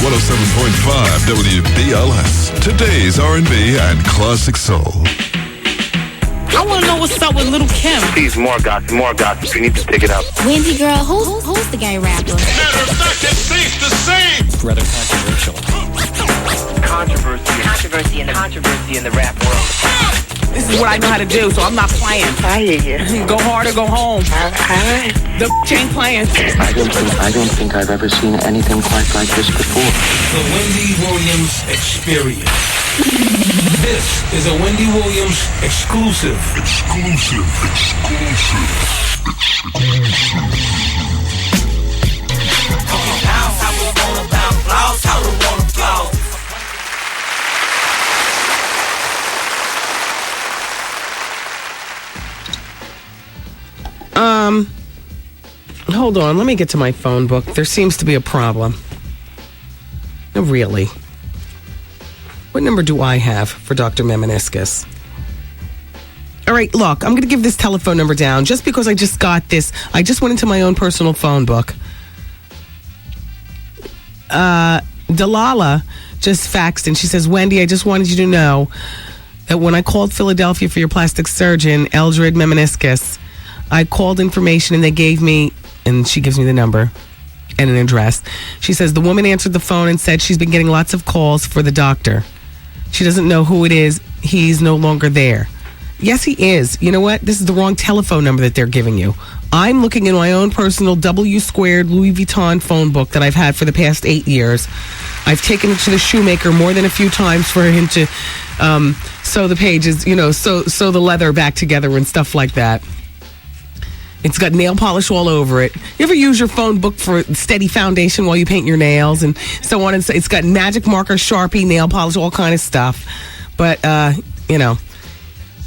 107.5 WBLS. Today's R&B and classic soul. I want to know what's up with Little Kim. Please, more gossip. You need to pick it up. Wendy, girl, who's the gay rapper? Matter of fact, it's safe to say. Rather controversial. Controversy in the rap world. This is what I know how to do, so I'm not playing. I hear you. Go hard or go home. All right. The ain't playing. I don't think I've ever seen anything quite like this before. The Wendy Williams Experience. This is a Wendy Williams exclusive. Hold on, let me get to my phone book. There seems to be a problem. Really? What number do I have for Dr. Memeniscus? All right, look, I'm going to give this telephone number down just because I just got this. I just went into my own personal phone book. Dalala just faxed and she says, Wendy, I just wanted you to know that when I called Philadelphia for your plastic surgeon, Eldred Memeniscus, I called information and they gave me, and she gives me the number and an address. She says the woman answered the phone and said she's been getting lots of calls for the doctor. She doesn't know who it is. He's no longer there. Yes, he is. You know what? This is the wrong telephone number that they're giving you. I'm looking in my own personal W squared Louis Vuitton phone book that I've had for the past 8 years. I've taken it to the shoemaker more than a few times for him to sew the pages, sew the leather back together and stuff like that. It's got nail polish all over it. You ever use your phone book for steady foundation while you paint your nails and so on and so? It's got magic marker, Sharpie, nail polish, all kind of stuff. But, All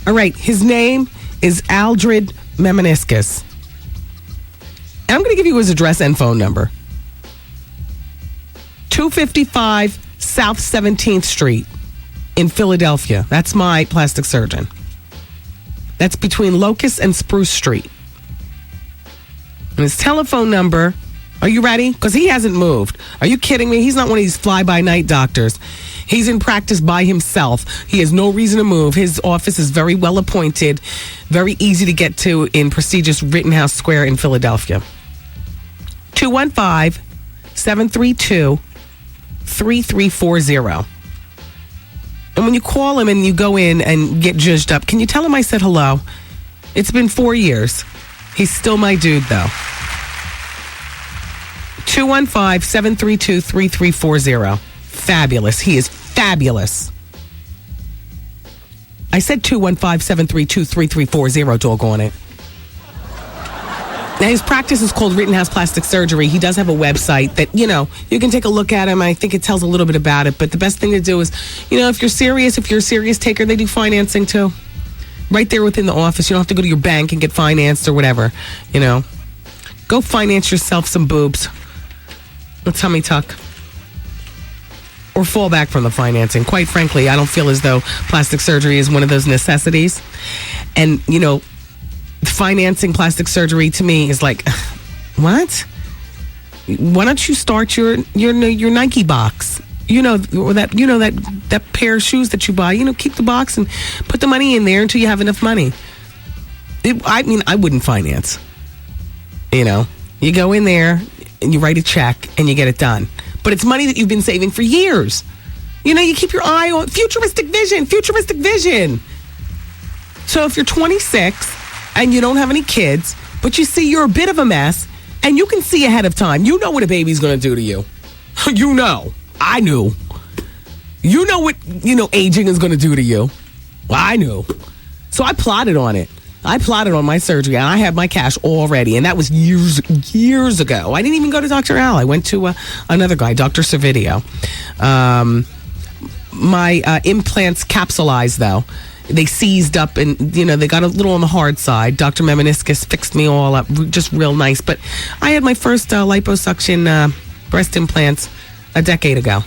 right, his name is Eldred Memeniscus. And I'm going to give you his address and phone number. 255 South 17th Street in Philadelphia. That's my plastic surgeon. That's between Locust and Spruce Street. And his telephone number, are you ready? Because he hasn't moved. Are you kidding me? He's not one of these fly-by-night doctors. He's in practice by himself. He has no reason to move. His office is very well appointed, very easy to get to in prestigious Rittenhouse Square in Philadelphia. 215-732-3340. And when you call him and you go in and get judged up, can you tell him I said hello? It's been 4 years. He's still my dude, though. 215-732-3340. Fabulous. He is fabulous. I said 215-732-3340, doggone it. Now, his practice is called Rittenhouse Plastic Surgery. He does have a website that, you can take a look at him. I think it tells a little bit about it. But the best thing to do is, if you're a serious taker, they do financing, too. Right there within the office. You don't have to go to your bank and get financed or whatever, Go finance yourself some boobs. A tummy tuck. Or fall back from the financing. Quite frankly, I don't feel as though plastic surgery is one of those necessities. And, financing plastic surgery to me is like, what? Why don't you start your Nike box? That pair of shoes that you buy, keep the box and put the money in there until you have enough money. I wouldn't finance. You go in there and you write a check and you get it done. But it's money that you've been saving for years. You keep your eye on futuristic vision. So if you're 26 and you don't have any kids, but you see you're a bit of a mess and you can see ahead of time, you know what a baby's going to do to you. I knew. You know what, aging is going to do to you. Well, I knew. So I plotted on it. I plotted on my surgery, and I had my cash already, and that was years ago. I didn't even go to Dr. Al. I went to another guy, Dr. Servideo. My implants capsulized, though. They seized up, and, they got a little on the hard side. Dr. Memeniscus fixed me all up, just real nice. But I had my first liposuction breast implants a decade ago.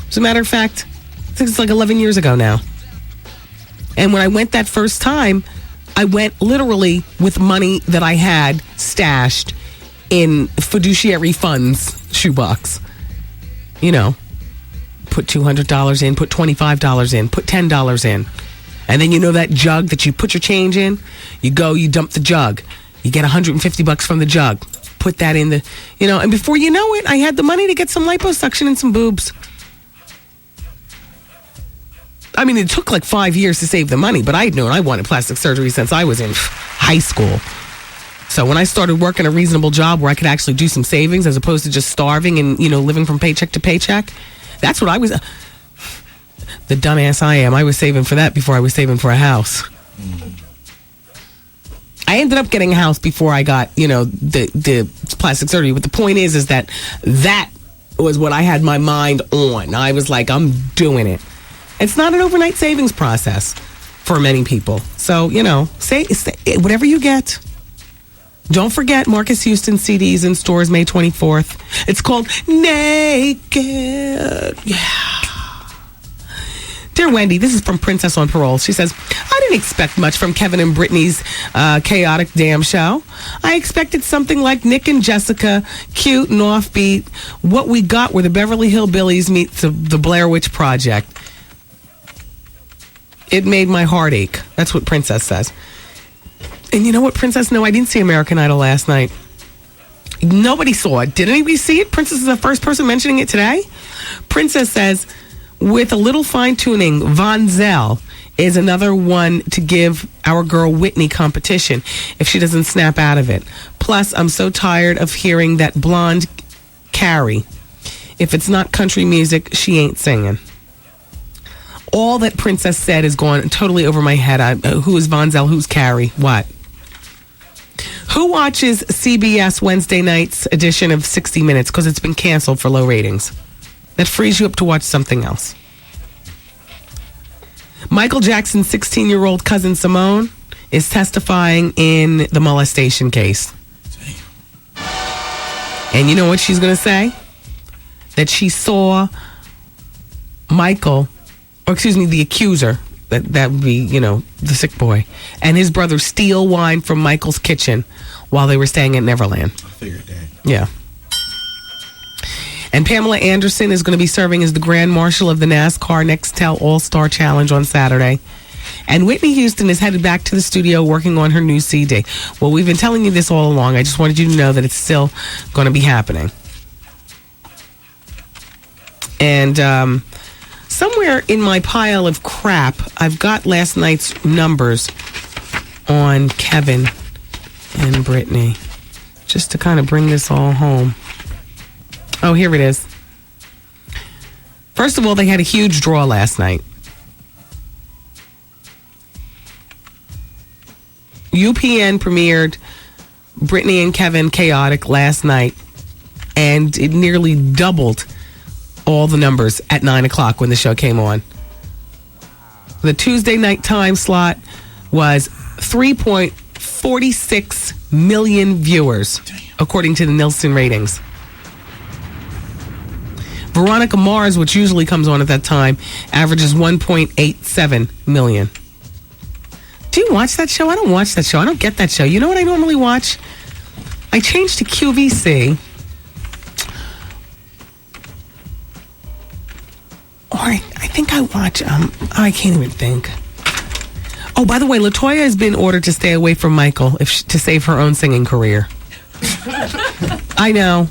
As a matter of fact, I think it's like 11 years ago now. And when I went that first time, I went literally with money that I had stashed in fiduciary funds shoebox. put $200 in, put $25 in, put $10 in. And then that jug that you put your change in, you dump the jug. You get $150 from the jug. Put that in and before you know it, I had the money to get some liposuction and some boobs. I mean, it took like 5 years to save the money, but I had known I wanted plastic surgery since I was in high school. So when I started working a reasonable job where I could actually do some savings as opposed to just starving and, living from paycheck to paycheck, that's what I was. The dumbass I am. I was saving for that before I was saving for a house. I ended up getting a house before I got, the plastic surgery. But the point is that was what I had my mind on. I was like, I'm doing it. It's not an overnight savings process for many people. So, say whatever you get. Don't forget Marcus Houston CDs in stores May 24th. It's called Naked. Yeah. Dear Wendy, this is from Princess on Parole. She says, I didn't expect much from Kevin and Brittany's chaotic damn show. I expected something like Nick and Jessica, cute and offbeat. What we got were the Beverly Hillbillies meets the Blair Witch Project. It made my heart ache. That's what Princess says. And you know what, Princess? No, I didn't see American Idol last night. Nobody saw it. Did anybody see it? Princess is the first person mentioning it today. Princess says, with a little fine-tuning, Von Zell is another one to give our girl Whitney competition if she doesn't snap out of it. Plus, I'm so tired of hearing that blonde Carrie. If it's not country music, she ain't singing. All that Princess said is gone totally over my head. Who is Von Zell? Who's Carrie? What? Who watches CBS Wednesday night's edition of 60 Minutes because it's been canceled for low ratings? That frees you up to watch something else. Michael Jackson's 16-year-old cousin Simone is testifying in the molestation case. And you know what she's going to say? That she saw the accuser, that would be, the sick boy, and his brother steal wine from Michael's kitchen while they were staying at Neverland. I figured that. Yeah. And Pamela Anderson is going to be serving as the Grand Marshal of the NASCAR Nextel All-Star Challenge on Saturday. And Whitney Houston is headed back to the studio working on her new CD. Well, we've been telling you this all along. I just wanted you to know that it's still going to be happening. And somewhere in my pile of crap, I've got last night's numbers on Kevin and Brittany, just to kind of bring this all home. Oh, here it is. First of all, they had a huge draw last night. UPN premiered Brittany and Kevin Chaotic last night, and it nearly doubled all the numbers at 9 o'clock when the show came on. The Tuesday night time slot was 3.46 million viewers, according to the Nielsen ratings. Veronica Mars, which usually comes on at that time, averages 1.87 million. Do you watch that show? I don't watch that show. I don't get that show. You know what I normally watch? I changed to QVC. Or I think I watch, I can't even think. Oh, by the way, LaToya has been ordered to stay away from Michael to save her own singing career. I know.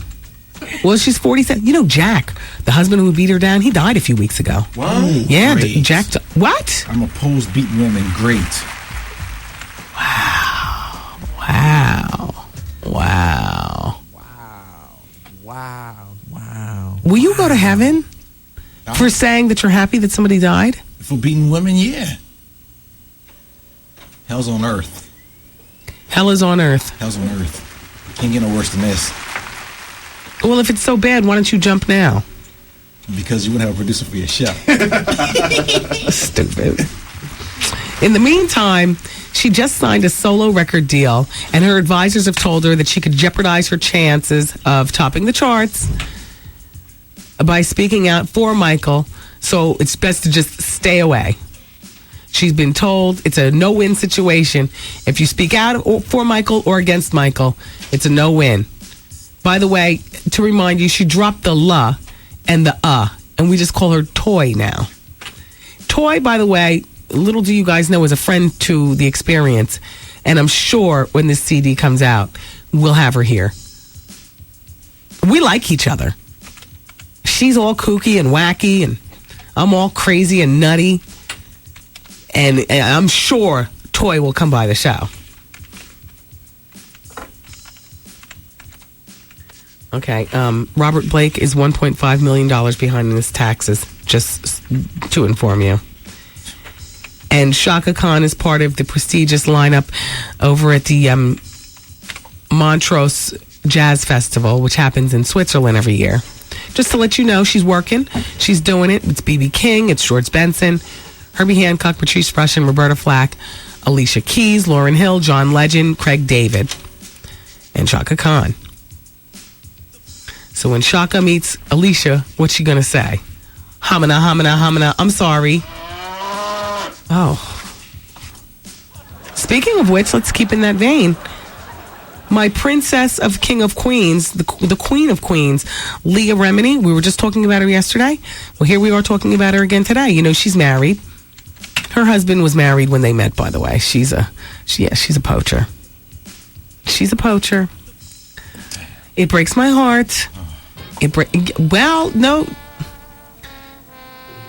Well, she's 47. You know, Jack, the husband who beat her down, he died a few weeks ago. Wow. Yeah, Great. Jack. What? I'm opposed beating women. Great. Wow. Wow. Wow. Wow. Wow. Will you go to heaven for saying that you're happy that somebody died? For beating women, yeah. Hell's on earth. Hell is on earth. Hell's on earth. Can't get no worse than this. Well, if it's so bad, why don't you jump now? Because you wouldn't have a producer for your show. Stupid. In the meantime, she just signed a solo record deal, and her advisors have told her that she could jeopardize her chances of topping the charts by speaking out for Michael, so it's best to just stay away. She's been told it's a no-win situation. If you speak out for Michael or against Michael, it's a no-win. By the way, to remind you, she dropped the "la" and the and we just call her Toy now. Toy, by the way, little do you guys know, is a friend to The Experience, and I'm sure when this CD comes out, we'll have her here. We like each other. She's all kooky and wacky, and I'm all crazy and nutty, and I'm sure Toy will come by the show. Okay, Robert Blake is $1.5 million behind in his taxes, just to inform you. And Shaka Khan is part of the prestigious lineup over at the Montrose Jazz Festival, which happens in Switzerland every year. Just to let you know, she's working. She's doing it. It's B.B. King. It's George Benson, Herbie Hancock, Patrice Rushen, Roberta Flack, Alicia Keys, Lauryn Hill, John Legend, Craig David, and Shaka Khan. So when Shaka meets Alicia, what's she going to say? Hamina, hamina, hamina. I'm sorry. Oh. Speaking of which, let's keep in that vein. My princess of King of Queens, the Queen of Queens, Leah Remini. We were just talking about her yesterday. Well, here we are talking about her again today. You know, she's married. Her husband was married when they met, by the way. She's a poacher. She's a poacher. It breaks my heart.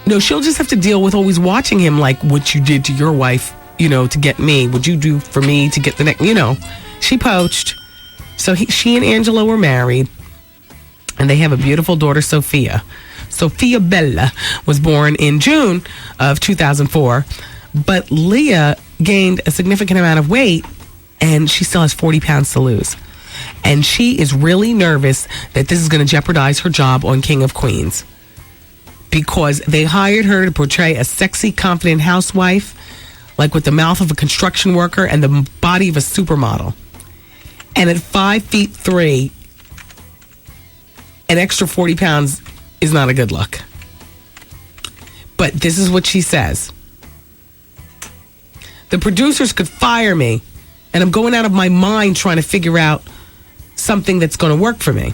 No, she'll just have to deal with always watching him, like what you did to your wife, to get me. Would you do for me to get the next, She poached. So she and Angelo were married, and they have a beautiful daughter, Sophia. Sophia Bella was born in June of 2004, but Leah gained a significant amount of weight, and she still has 40 pounds to lose. And she is really nervous that this is going to jeopardize her job on King of Queens, because they hired her to portray a sexy, confident housewife, like with the mouth of a construction worker and the body of a supermodel. And at 5'3", an extra 40 pounds is not a good look. But this is what she says. The producers could fire me, and I'm going out of my mind trying to figure out something that's going to work for me.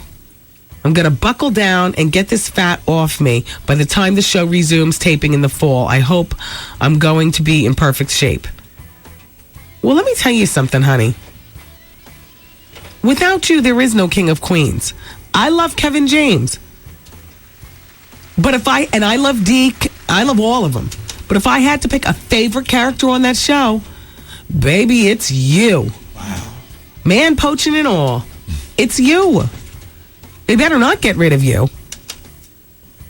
I'm going to buckle down and get this fat off me by the time the show resumes taping in the fall. I hope I'm going to be in perfect shape. Well, let me tell you something, honey. Without you, there is no King of Queens. I love Kevin James. But I love Deke, I love all of them. But if I had to pick a favorite character on that show, baby, it's you. Wow. Man poaching and all. It's you. They better not get rid of you.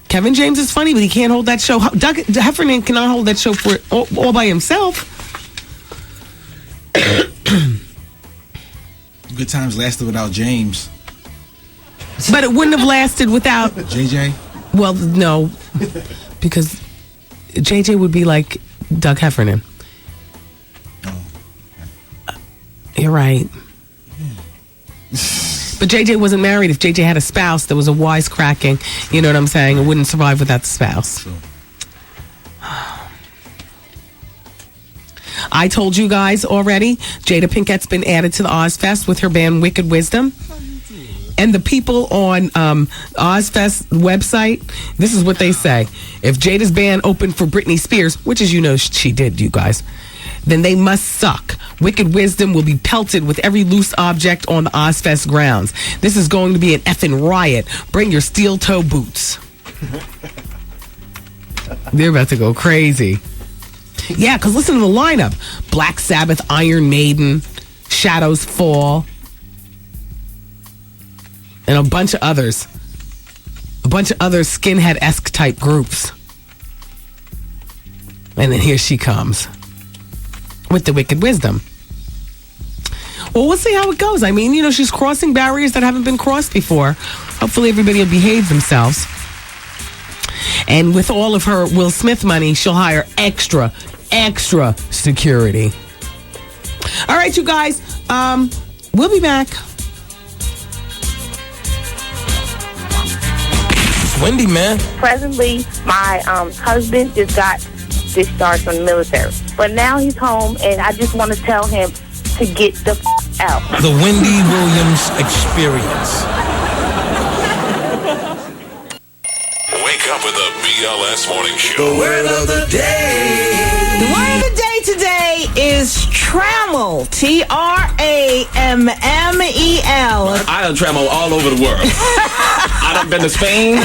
Kevin James is funny, but he can't hold that show. Doug Heffernan cannot hold that show for all by himself. Good times lasted without James. But it wouldn't have lasted without JJ? Well, no, because JJ would be like Doug Heffernan. Oh. You're right. But JJ wasn't married. If JJ had a spouse that was a wisecracking, you know what I'm saying, it wouldn't survive without the spouse. True. I told you guys already, Jada Pinkett's been added to the Ozfest with her band Wicked Wisdom. And the people on Ozfest website, this is what they say. If Jada's band opened for Britney Spears, which as you know she did, you guys, then they must suck. Wicked Wisdom will be pelted with every loose object on the Ozfest grounds. This is going to be an effing riot. Bring your steel toe boots. They're about to go crazy. Yeah, because listen to the lineup. Black Sabbath, Iron Maiden, Shadows Fall, and a bunch of others. A bunch of other skinhead-esque type groups. And then here she comes with the Wicked Wisdom. Well, we'll see how it goes. I mean, she's crossing barriers that haven't been crossed before. Hopefully everybody will behave themselves. And with all of her Will Smith money, she'll hire extra security. All right, you guys. We'll be back. It's Wendy, man. Presently, my husband just got discharged from the military. But now he's home, and I just want to tell him to get the out. The Wendy Williams Experience. with the BLS Morning Show. The word of the day today is trammel. Trammel. I done travel all over the world. I done been to Spain,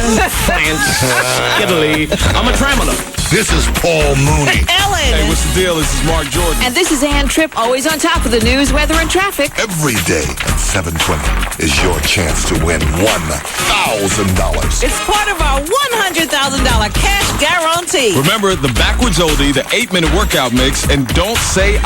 France, Italy. I'm a traveler. This is Paul Mooney. Ellen. Hey, what's the deal? This is Mark Jordan. And this is Ann Tripp, always on top of the news, weather, and traffic. Every day at 7:20 is your chance to win $1,000. It's part of our $100,000 cash guarantee. Remember the backwards oldie, the 8-minute workout mix, and don't say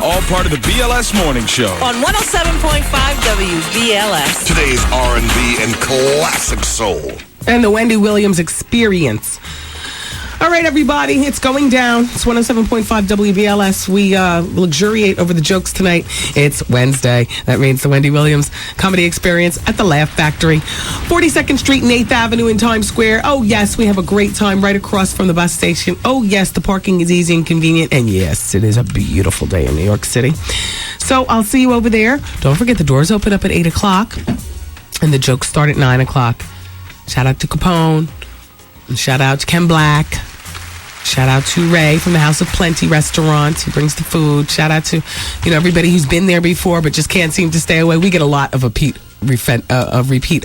all part of the BLS Morning Show. On 107.5 WBLS. Today's R&B and classic soul. And the Wendy Williams Experience. All right, everybody, it's going down. It's 107.5 WBLS. We luxuriate over the jokes tonight. It's Wednesday. That means the Wendy Williams Comedy Experience at the Laugh Factory. 42nd Street and 8th Avenue in Times Square. Oh, yes, we have a great time right across from the bus station. Oh, yes, the parking is easy and convenient. And, yes, it is a beautiful day in New York City. So I'll see you over there. Don't forget, the doors open up at 8 o'clock, and the jokes start at 9 o'clock. Shout out to Capone. And shout out to Ken Black. Shout out to Ray from the House of Plenty restaurant. He brings the food. Shout out to, everybody who's been there before but just can't seem to stay away. We get a lot of repeat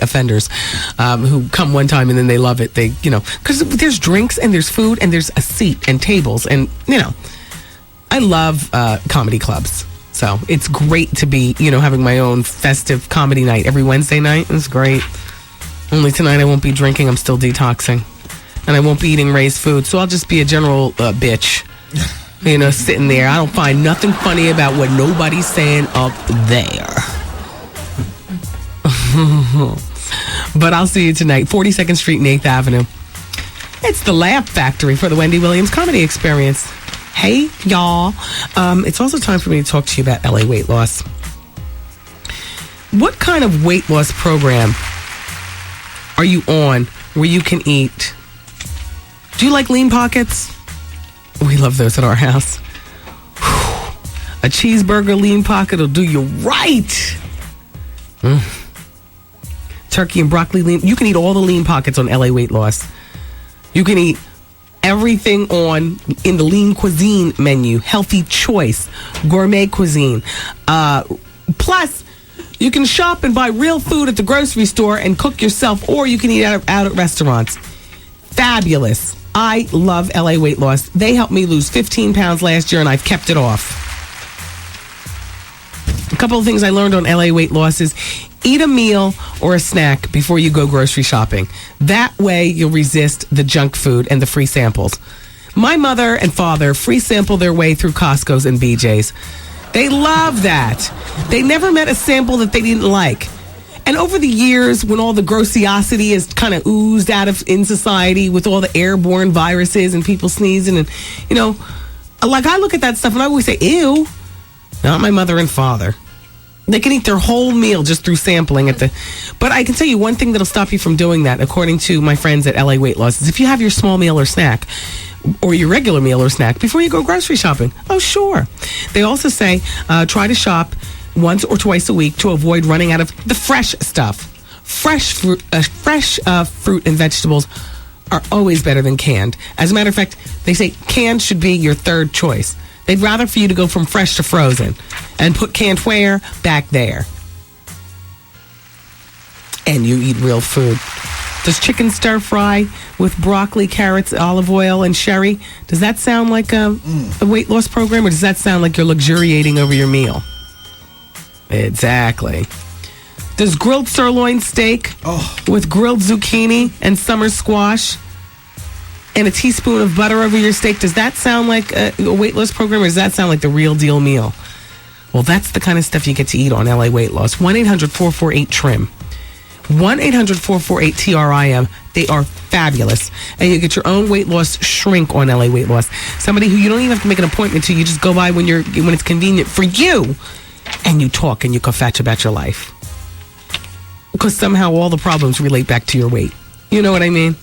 offenders who come one time and then they love it. They, because there's drinks and there's food and there's a seat and tables. And, I love comedy clubs. So it's great to be, having my own festive comedy night every Wednesday night. It's great. Only tonight I won't be drinking. I'm still detoxing. And I won't be eating Ray's food, so I'll just be a general bitch, sitting there. I don't find nothing funny about what nobody's saying up there. But I'll see you tonight, 42nd Street and 8th Avenue. It's the Laugh Factory for the Wendy Williams Comedy Experience. Hey, y'all. It's also time for me to talk to you about LA weight loss. What kind of weight loss program are you on where you can eat? Do you like lean pockets? We love those at our house. A cheeseburger lean pocket will do you right. Turkey and broccoli lean. You can eat all the lean pockets on LA Weight Loss. You can eat everything in the lean cuisine menu. Healthy choice. Gourmet cuisine. Plus, you can shop and buy real food at the grocery store and cook yourself, or you can eat out at restaurants. Fabulous. I love LA Weight Loss. They helped me lose 15 pounds last year, and I've kept it off. A couple of things I learned on LA Weight Loss is eat a meal or a snack before you go grocery shopping. That way, you'll resist the junk food and the free samples. My mother and father free sample their way through Costco's and BJ's. They love that. They never met a sample that they didn't like. And over the years, when all the grossiosity is kind of oozed out in society with all the airborne viruses and people sneezing and, like I look at that stuff and I always say, ew. Not my mother and father. They can eat their whole meal just through sampling But I can tell you one thing that'll stop you from doing that, according to my friends at LA Weight Loss, is if you have your small meal or snack, or your regular meal or snack before you go grocery shopping. Oh, sure. They also say try to shop once or twice a week to avoid running out of the fresh stuff. Fresh fruit and vegetables are always better than canned. As a matter of fact, they say canned should be your third choice. They'd rather for you to go from fresh to frozen and put canned where? Back there. And you eat real food. Does chicken stir fry with broccoli, carrots, olive oil, and sherry, does that sound like a weight loss program, or does that sound like you're luxuriating over your meal? Exactly. Does grilled sirloin steak with grilled zucchini and summer squash and a teaspoon of butter over your steak, does that sound like a weight loss program, or does that sound like the real deal meal? Well, that's the kind of stuff you get to eat on LA Weight Loss. 1-800-448-TRIM. 1-800-448-TRIM. They are fabulous. And you get your own weight loss shrink on LA Weight Loss. Somebody who you don't even have to make an appointment to. You just go by when it's convenient for you. And you talk and you kvetch about your life. Because somehow all the problems relate back to your weight. You know what I mean?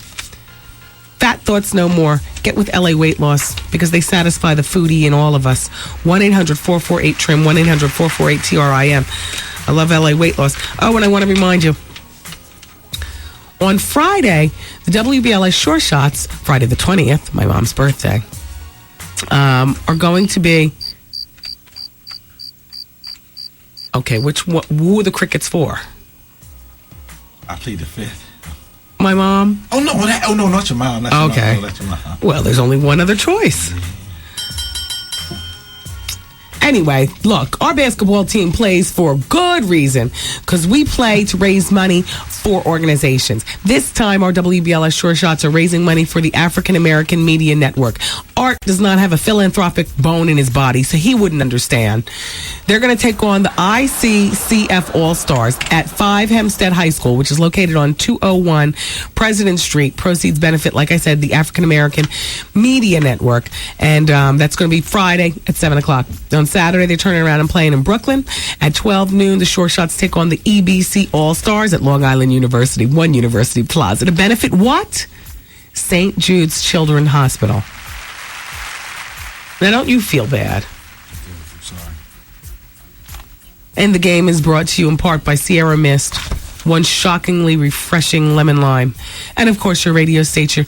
Fat thoughts no more. Get with LA Weight Loss because they satisfy the foodie in all of us. 1-800-448-TRIM. 1-800-448-TRIM. I love LA Weight Loss. Oh, and I want to remind you, On Friday, the WBLS Sure Shots, Friday the 20th, my mom's birthday, are going to be... Okay, who are the crickets for? I plead the fifth. My mom? Oh, no, not your mom. Not your Okay. mom. Not your mom. Well, there's only one other choice. Anyway, look, our basketball team plays for good reason because we play to raise money for organizations. This time, our WBLS Sure Shots are raising money for the African American Media Network. Art does not have a philanthropic bone in his body, so he wouldn't understand. They're going to take on the ICCF All-Stars at 5 Hempstead High School, which is located on 201 President Street. Proceeds benefit, like I said, the African American Media Network. And that's going to be Friday at 7 o'clock. On Saturday, they're turning around and playing in Brooklyn. At 12 noon, the Sure Shots take on the EBC All-Stars at Long Island University, One University Plaza. To benefit what? St. Jude's Children's Hospital. Now, don't you feel bad? I'm sorry. And the game is brought to you in part by Sierra Mist, one shockingly refreshing lemon lime. And, of course, your radio station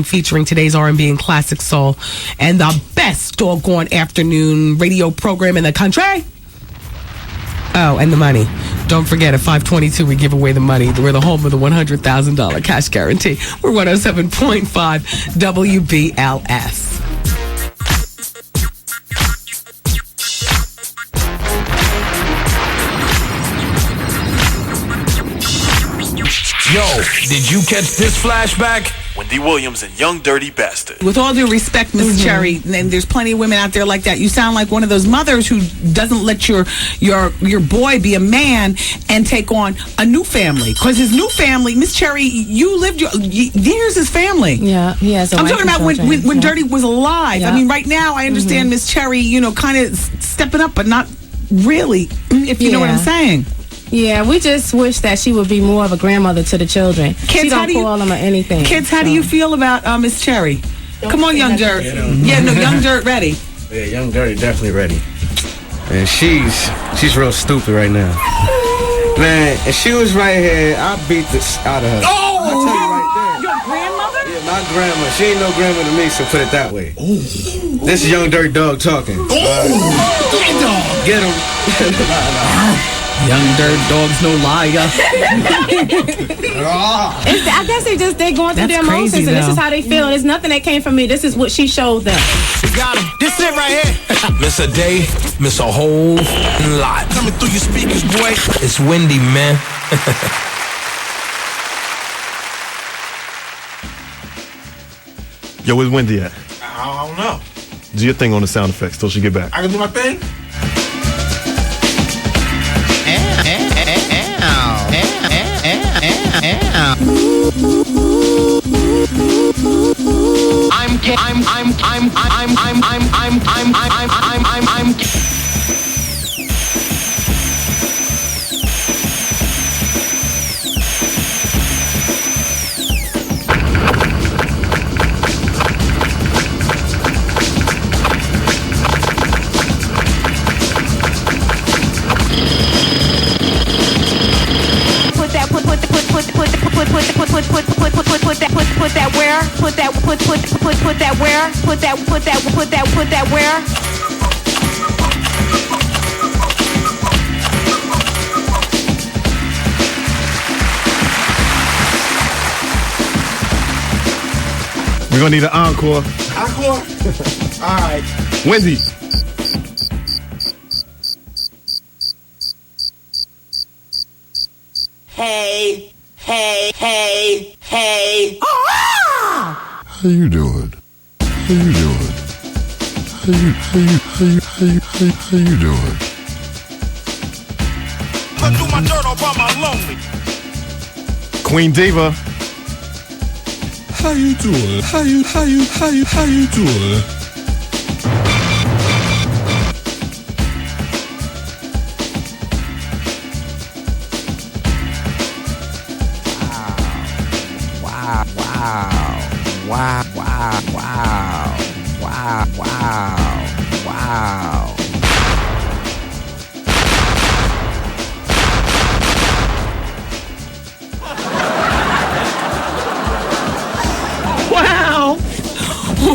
featuring today's R&B and classic soul and the best doggone afternoon radio program in the country. Oh, and the money. Don't forget, at 522, we give away the money. We're the home of the $100,000 cash guarantee. We're 107.5 WBLS. Yo, did you catch this flashback? Wendy Williams and Young Dirty Bastard. With all due respect, Miss Cherry, and there's plenty of women out there like that. You sound like one of those mothers who doesn't let your boy be a man and take on a new family. Because his new family, Miss Cherry, you lived here's his family. Yeah, he has a I'm wife talking and about when children. Dirty was alive. Yeah. I mean, right now I understand Miss Cherry, kind of stepping up, but not really. If you know what I'm saying. Yeah, we just wish that she would be more of a grandmother to the children. Kids, she how don't call them or anything. Kids, how do you feel about Miss Cherry? Come on, Young Dirt. Young Dirt ready. Yeah, Young Dirty definitely ready. And she's real stupid right now. Man, if she was right here, I'd beat this out of her. Oh! I'll tell you right there. Your grandmother? Yeah, my grandma. She ain't no grandma to me, so put it that way. Ooh. This is Young Dirty Dog talking. Get him. Young Dirt Dog's no liar. I guess they're going through their emotions, and this is how they feel. There's nothing that came from me. This is what she showed them. You got him. This is it right here. Miss a day, miss a whole lot. Coming through your speakers, boy. It's Wendy, man. Yo, where's Wendy at? I don't know. Do your thing on the sound effects till she get back. I can do my thing. Put that where? We're gonna need an encore. Encore? All right. Wendy. Hey. How you doing? How you doing? How you doing? I do my dirt all by my lonely. Queen Diva. How you doing? How you doing? Wow.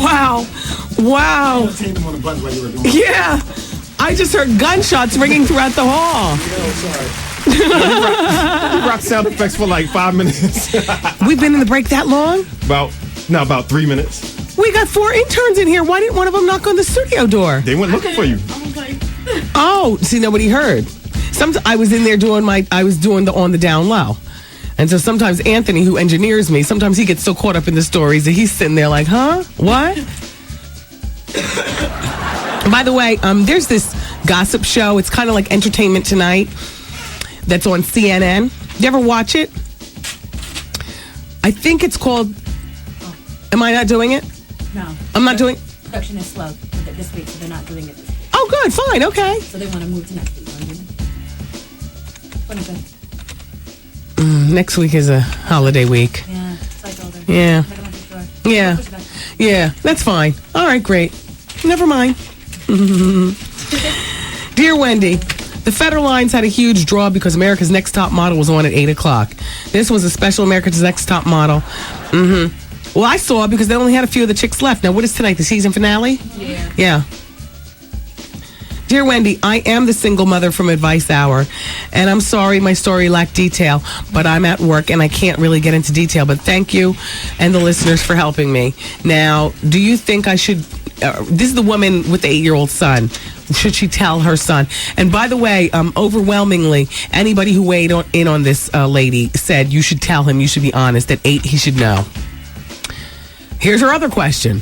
Wow. Yeah. I just heard gunshots ringing throughout the hall. We rock sound effects for like 5 minutes. We've been in the break that long? About 3 minutes. We got 4 interns in here. Why didn't one of them knock on the studio door? They went looking for you. Oh, see, nobody heard. I was in there doing the on the down low. And so sometimes Anthony, who engineers me, sometimes he gets so caught up in the stories that he's sitting there like, huh? What? By the way, there's this gossip show. It's kind of like Entertainment Tonight that's on CNN. You ever watch it? I think it's called... Am I not doing it? No. I'm not doing... Production is slow this week, so they're not doing it. Oh, good. Fine. Okay. So they want to move to next week. Next week is a holiday week. Yeah. It's like older. Yeah. Like I'm not too sure. Yeah. Yeah. That's fine. All right. Great. Never mind. Dear Wendy, the Federal Lines had a huge draw because America's Next Top Model was on at 8 o'clock. This was a special America's Next Top Model. Well, I saw it because they only had a few of the chicks left. Now, what is tonight? The season finale? Yeah. Dear Wendy, I am the single mother from Advice Hour, and I'm sorry my story lacked detail, but I'm at work and I can't really get into detail. But thank you and the listeners for helping me. Now, do you think I should... this is the woman with the 8-year-old son. Should she tell her son? And by the way, overwhelmingly, anybody who weighed in on this lady said you should tell him, you should be honest. At 8, he should know. Here's her other question.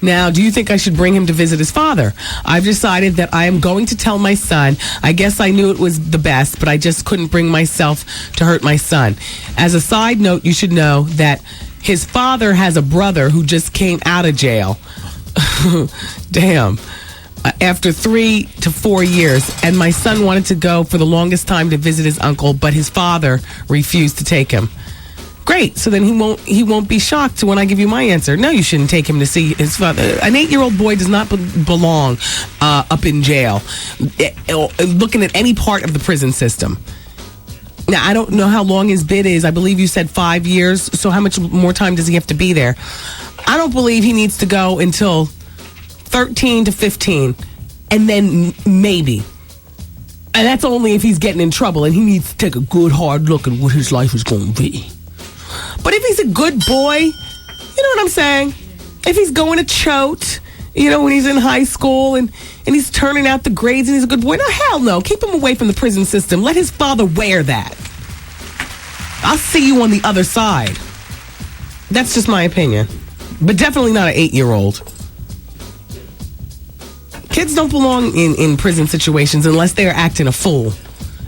Now, do you think I should bring him to visit his father? I've decided that I am going to tell my son. I guess I knew it was the best, but I just couldn't bring myself to hurt my son. As a side note, you should know that his father has a brother who just came out of jail. Damn. After 3 to 4 years, and my son wanted to go for the longest time to visit his uncle, but his father refused to take him. Great. So then he won't be shocked when I give you my answer. No, you shouldn't take him to see his father. An 8-year-old boy does not belong up in jail, looking at any part of the prison system. Now, I don't know how long his bid is. I believe you said 5 years. So how much more time does he have to be there? I don't believe he needs to go until 13 to 15, and then maybe. And that's only if he's getting in trouble and he needs to take a good hard look at what his life is going to be. But if he's a good boy, you know what I'm saying? If he's going to Choate, when he's in high school and he's turning out the grades and he's a good boy, no, hell no. Keep him away from the prison system. Let his father wear that. I'll see you on the other side. That's just my opinion. But definitely not an 8-year-old. Kids don't belong in prison situations unless they're acting a fool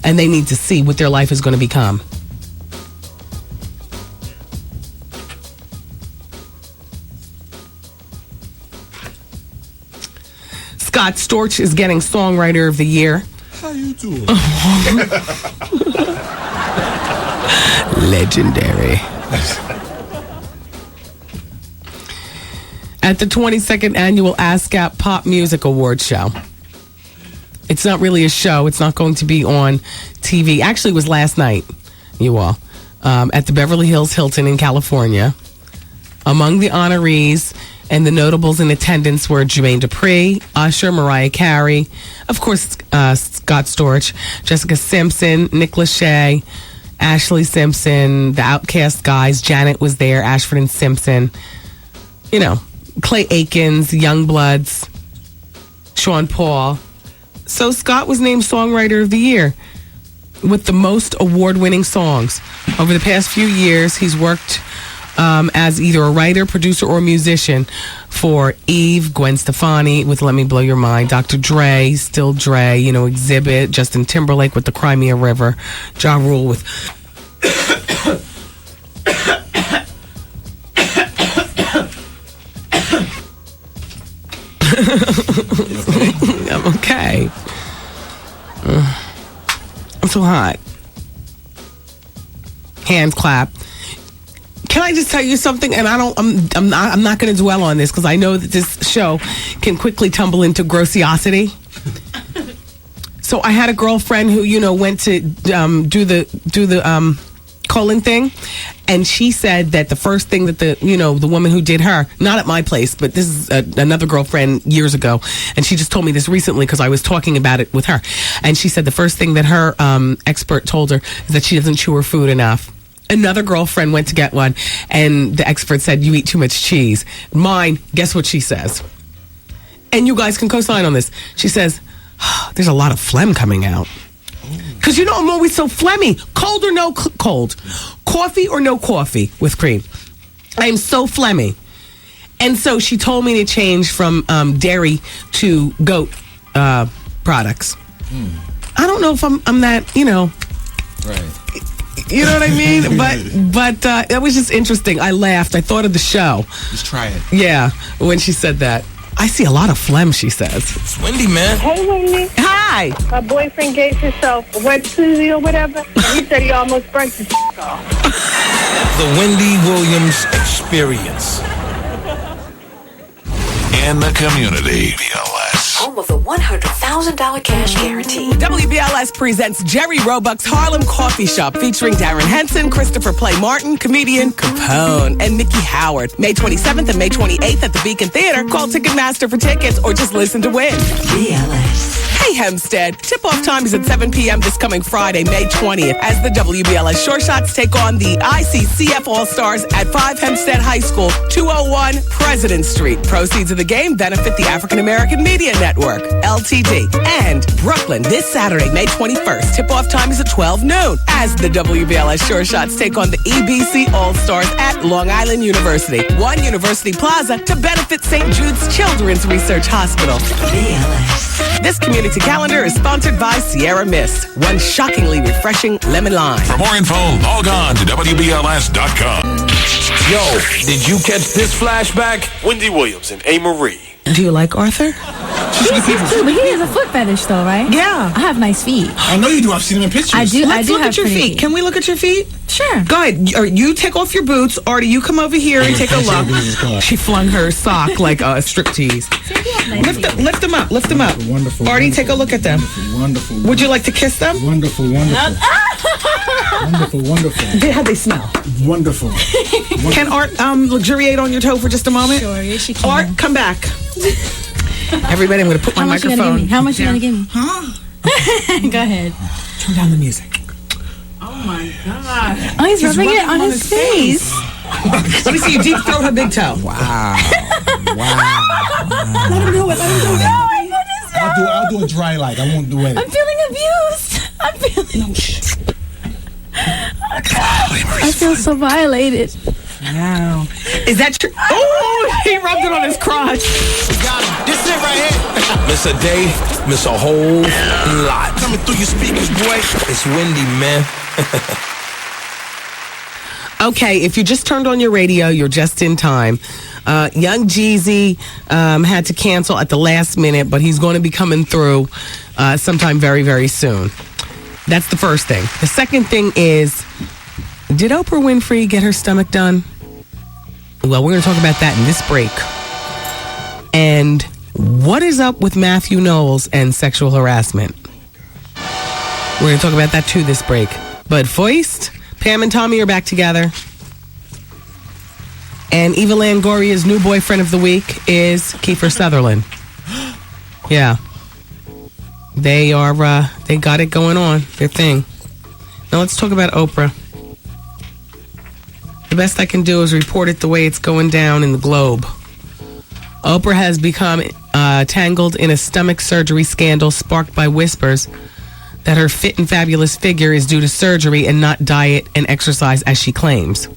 and they need to see what their life is going to become. Scott Storch is getting Songwriter of the Year. How you doing? Legendary. At the 22nd Annual ASCAP Pop Music Awards Show. It's not really a show. It's not going to be on TV. Actually, it was last night, you all, at the Beverly Hills Hilton in California. Among the honorees and the notables in attendance were Jermaine Dupri, Usher, Mariah Carey, of course, Scott Storch, Jessica Simpson, Nick Lachey, Ashley Simpson, the Outkast guys. Janet was there, Ashford and Simpson. Clay Aikens, Youngbloods, Sean Paul. So Scott was named Songwriter of the Year with the most award-winning songs. Over the past few years, he's worked as either a writer, producer, or musician for Eve, Gwen Stefani with Let Me Blow Your Mind, Dr. Dre, Still Dre, Exhibit, Justin Timberlake with The Crimea River, Ja Rule with... I'm okay. I'm so hot. Hands clap. Can I just tell you something? And I'm not going to dwell on this because I know that this show can quickly tumble into grossiosity. So I had a girlfriend who went to do the colon thing. And she said that the first thing that the woman who did her, not at my place, but this is another girlfriend years ago, and she just told me this recently because I was talking about it with her. And she said the first thing that her expert told her is that she doesn't chew her food enough. Another girlfriend went to get one, and the expert said, you eat too much cheese. Mine, guess what she says? And you guys can co-sign on this. She says, there's a lot of phlegm coming out. Because I'm always so phlegmy. Cold or no cold. Coffee or no coffee with cream. I am so phlegmy. And so she told me to change from dairy to goat products. I don't know if I'm that, Right. You know what I mean? But it was just interesting. I laughed. I thought of the show. Just try it. Yeah, when she said that. I see a lot of phlegm, she says. It's Wendy, man. Hey, Wendy. Hi. My boyfriend gave himself a wet pussy or whatever. He said he almost burnt his off. The Wendy Williams Experience. In the community, BLS. Home of the $100,000 cash guarantee. WBLS presents Jerry Roebuck's Harlem Coffee Shop featuring Darren Henson, Christopher Play Martin, comedian Capone, and Mickey Howard. May 27th and May 28th at the Beacon Theater. Call Ticketmaster for tickets or just listen to win. BLS. Hey, Hempstead. Tip-off time is at 7 p.m. this coming Friday, May 20th, as the WBLS Short Shots take on the ICCF All-Stars at 5 Hempstead High School, 201 President Street. Proceeds of the game benefit the African American Media Network, LTD, and Brooklyn this Saturday, May 21st. Tip-off time is at 12 noon, as the WBLS Short Shots take on the EBC All-Stars at Long Island University, One University Plaza, to benefit St. Jude's Children's Research Hospital. BLS. This community calendar is sponsored by Sierra Mist, one shockingly refreshing lemon lime. For more info, log on to WBLS.com. Yo, did you catch this flashback? Wendy Williams and A. Marie. Do you like Arthur? He's cute too, but he has a foot fetish though, right? Yeah. I have nice feet. I know you do. I've seen him in pictures. I do. Let's look have at your pretty feet. Can we look at your feet? Sure. Go ahead. Or you take off your boots, or do you come over here and take a look? She flung her sock like a striptease. Lift them up. Lift them up. Wonderful. Artie, take a look at them. Wonderful. Would you like to kiss them? Wonderful. Wonderful. How'd they smell? Wonderful. Can Art luxuriate on your toe for just a moment? Sure, yes, she can. Art, come back. Everybody, I'm going to put my microphone. How much you gonna give me? Huh? Go ahead. Turn down the music. Oh my God. Oh, he's rubbing it on his face. Let me see you deep throat her big toe. Wow. Let him do it. Oh my goodness. I'll do a dry light. I won't do it. I'm feeling abused. I feel so violated. Wow. Is that true? Oh, he rubbed it on his crotch. Got him. This it right here. Miss a day, miss a whole lot. Coming through your speakers, boy. It's Wendy, man. Okay, if you just turned on your radio, you're just in time. Young Jeezy had to cancel at the last minute, but he's going to be coming through sometime very, very soon. That's the first thing. The second thing is, did Oprah Winfrey get her stomach done? Well, we're going to talk about that in this break. And what is up with Matthew Knowles and sexual harassment? We're going to talk about that too this break. But first, Pam and Tommy are back together. And Eva Longoria's new boyfriend of the week is Kiefer Sutherland. Yeah. They got it going on, their thing. Now let's talk about Oprah. The best I can do is report it the way it's going down in the Globe. Oprah has become tangled in a stomach surgery scandal sparked by whispers that her fit and fabulous figure is due to surgery and not diet and exercise as she claims.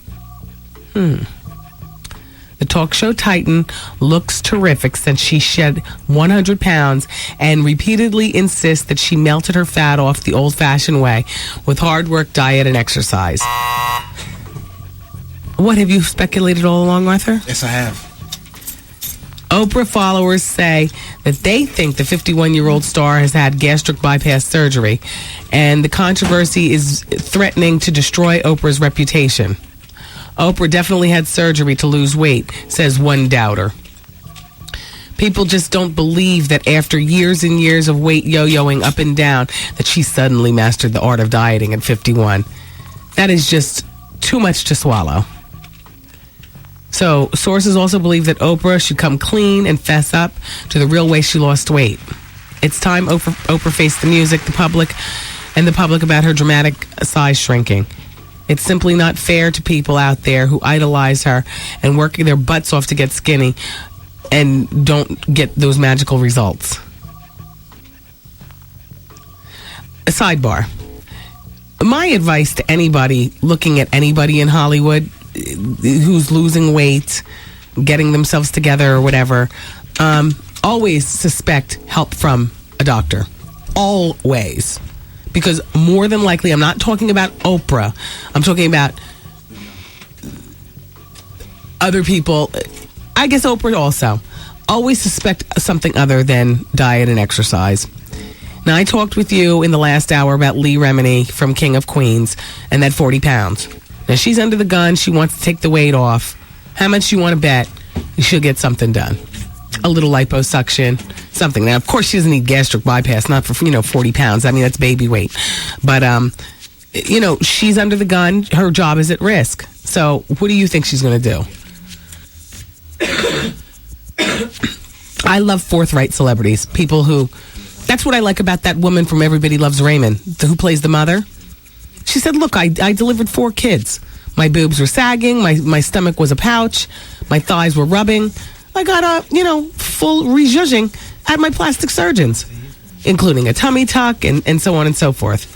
The talk show titan looks terrific since she shed 100 pounds and repeatedly insists that she melted her fat off the old-fashioned way with hard work, diet, and exercise. What, have you speculated all along, Arthur? Yes, I have. Oprah followers say that they think the 51-year-old star has had gastric bypass surgery, and the controversy is threatening to destroy Oprah's reputation. Oprah definitely had surgery to lose weight, says one doubter. People just don't believe that after years and years of weight yo-yoing up and down, that she suddenly mastered the art of dieting at 51. That is just too much to swallow. So sources also believe that Oprah should come clean and fess up to the real way she lost weight. It's time Oprah faced the music, the public about her dramatic size shrinking. It's simply not fair to people out there who idolize her and work their butts off to get skinny and don't get those magical results. A sidebar. My advice to anybody looking at anybody in Hollywood who's losing weight, getting themselves together or whatever, always suspect help from a doctor. Always. Because more than likely, I'm not talking about Oprah. I'm talking about other people. I guess Oprah also. Always suspect something other than diet and exercise. Now, I talked with you in the last hour about Lee Remini from King of Queens and that 40 pounds. Now, she's under the gun. She wants to take the weight off. How much you want to bet she'll get something done? A little liposuction, something. Now, of course, she doesn't need gastric bypass, not for, 40 pounds. I mean, that's baby weight. But, she's under the gun. Her job is at risk. So what do you think she's going to do? I love forthright celebrities. People who... That's what I like about that woman from Everybody Loves Raymond, who plays the mother. She said, look, I delivered 4 kids. My boobs were sagging. My stomach was a pouch. My thighs were rubbing. I got a, full rejudging at my plastic surgeons, including a tummy tuck and so on and so forth.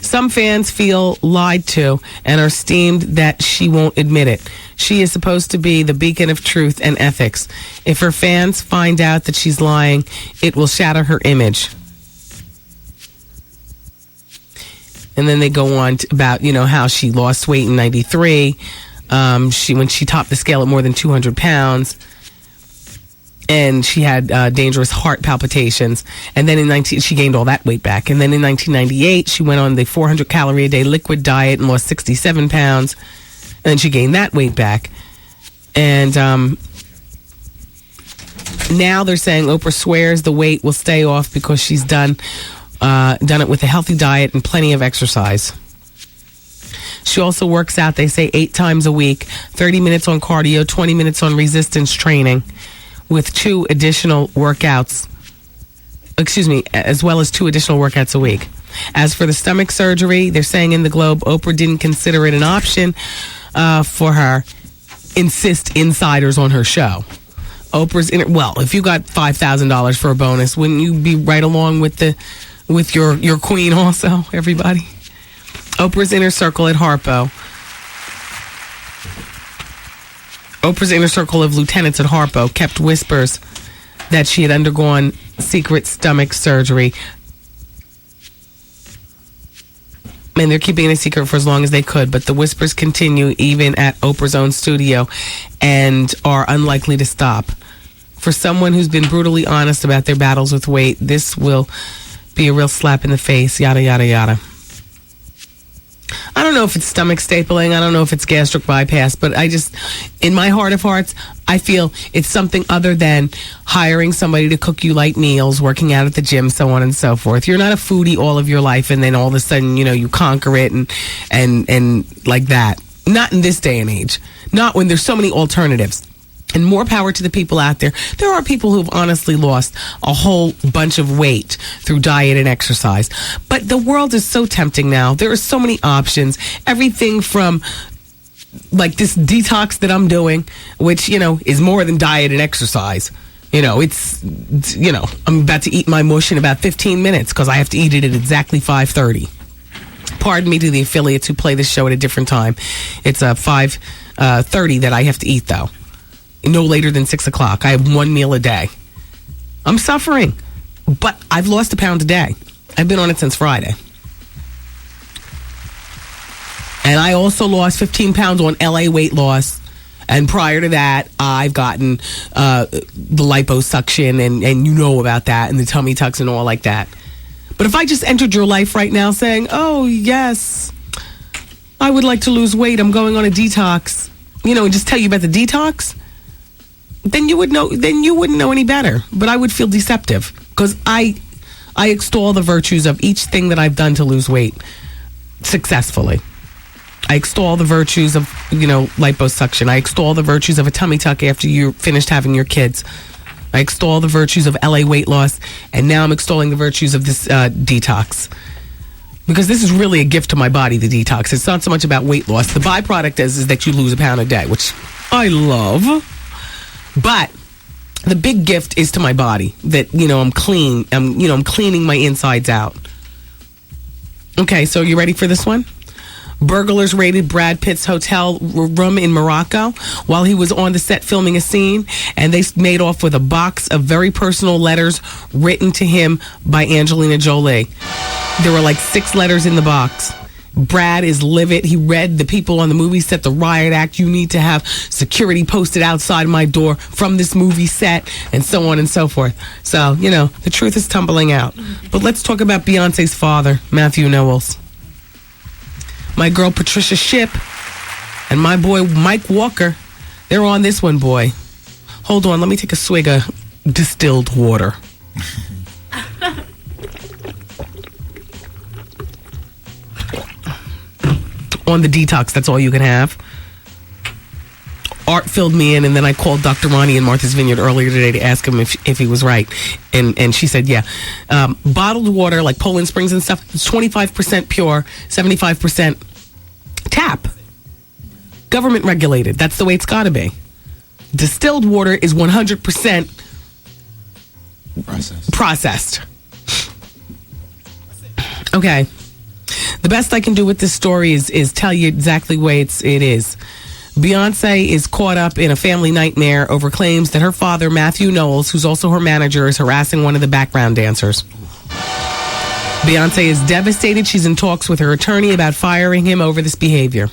Some fans feel lied to and are steamed that she won't admit it. She is supposed to be the beacon of truth and ethics. If her fans find out that she's lying, it will shatter her image. And then they go on about, how she lost weight in 93. When she topped the scale at more than 200 pounds. And she had dangerous heart palpitations. And then she gained all that weight back. And then in 1998, she went on the 400 calorie a day liquid diet and lost 67 pounds. And then she gained that weight back. And now they're saying Oprah swears the weight will stay off because she's done it with a healthy diet and plenty of exercise. She also works out, they say, 8 times a week, 30 minutes on cardio, 20 minutes on resistance training, with 2 additional workouts, as well as 2 additional workouts a week. As for the stomach surgery, they're saying in the Globe, Oprah didn't consider it an option for her. Insist insiders on her show. Oprah's if you got $5,000 for a bonus, wouldn't you be right along with your queen also, everybody? Oprah's inner circle at Harpo. Oprah's inner circle of lieutenants at Harpo kept whispers that she had undergone secret stomach surgery. And they're keeping it a secret for as long as they could, but the whispers continue even at Oprah's own studio and are unlikely to stop. For someone who's been brutally honest about their battles with weight, this will be a real slap in the face, yada, yada, yada. I don't know if it's stomach stapling. I don't know if it's gastric bypass, but in my heart of hearts, I feel it's something other than hiring somebody to cook you light meals, working out at the gym, so on and so forth. You're not a foodie all of your life, and then all of a sudden, you conquer it and like that. Not in this day and age. Not when there's so many alternatives. And more power to the people out there. There are people who've honestly lost a whole bunch of weight through diet and exercise. But the world is so tempting now. There are so many options. Everything from like this detox that I'm doing, which, is more than diet and exercise. It's I'm about to eat my mush in about 15 minutes because I have to eat it at exactly 5:30. Pardon me to the affiliates who play this show at a different time. It's 5:30 that I have to eat, though. No later than 6 o'clock. I have 1 meal a day. I'm suffering, but I've lost 1 pound a day. I've been on it since Friday. And I also lost 15 pounds on LA weight loss. And prior to that, I've gotten the liposuction and you know about that and the tummy tucks and all like that. But if I just entered your life right now saying, oh, yes, I would like to lose weight, I'm going on a detox, and just tell you about the detox, then you would know. Then you wouldn't know any better. But I would feel deceptive because I I extol the virtues of each thing that I've done to lose weight successfully. I extol the virtues of, liposuction. I extol the virtues of a tummy tuck after you're finished having your kids. I extol the virtues of LA weight loss, and now I'm extolling the virtues of this detox. Because this is really a gift to my body, the detox. It's not so much about weight loss. The byproduct is that you lose a pound a day, which I love. But the big gift is to my body that, I'm clean. I'm cleaning my insides out. Okay, so you ready for this one? Burglars raided Brad Pitt's hotel room in Morocco while he was on the set filming a scene, and they made off with a box of very personal letters written to him by Angelina Jolie. There were like 6 letters in the box. Brad is livid. He read the people on the movie set, the riot act. You need to have security posted outside my door from this movie set, and so on and so forth. So, the truth is tumbling out. But let's talk about Beyonce's father, Matthew Knowles. My girl Patricia Shipp and my boy Mike Walker, they're on this one, boy. Hold on, let me take a swig of distilled water. On the detox, that's all you can have. Art filled me in, and then I called Dr. Ronnie in Martha's Vineyard earlier today to ask him if he was right. And she said, yeah. Bottled water, like Poland Springs and stuff, it's 25% pure, 75% tap. Government regulated. That's the way it's got to be. Distilled water is 100% processed. Okay. The best I can do with this story is tell you exactly the way it is. Beyonce is caught up in a family nightmare over claims that her father, Matthew Knowles, who's also her manager, is harassing one of the background dancers. Beyonce is devastated. She's in talks with her attorney about firing him over this behavior.